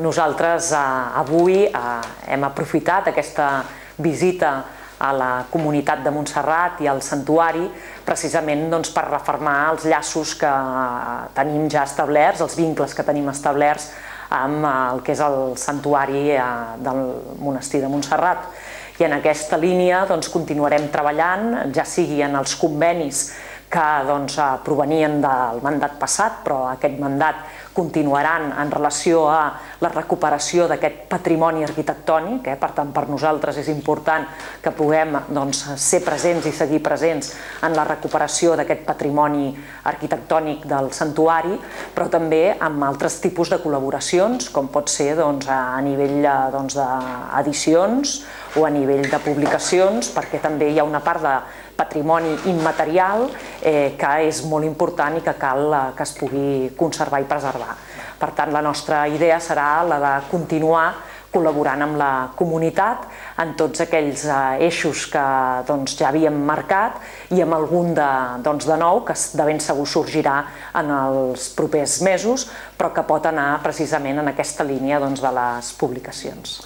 nosaltres avui hem aprofitat aquesta visita a la comunitat de Montserrat i al santuari precisament per refermar els llaços que tenim ja establerts, els vincles que tenim establerts amb el que és el santuari del monestir de Montserrat. I en aquesta línia continuarem treballant, ja sigui en els convenis que provenien del mandat passat, però aquest mandat continuaran en relació a la recuperació d'aquest patrimoni arquitectònic. Per tant, per nosaltres és important que puguem ser presents i seguir presents en la recuperació d'aquest patrimoni arquitectònic del santuari, però també amb altres tipus de col·laboracions, com pot ser a nivell d'edicions o a nivell de publicacions, perquè també hi ha una part de patrimoni immaterial que és molt important i que cal que es pugui conservar i preservar. Per tant, la nostra idea serà la de continuar col·laborant amb la comunitat en tots aquells eixos que ja havíem marcat i amb algun de nou que de ben segur sorgirà en els propers mesos, però que pot anar precisament en aquesta línia de les publicacions.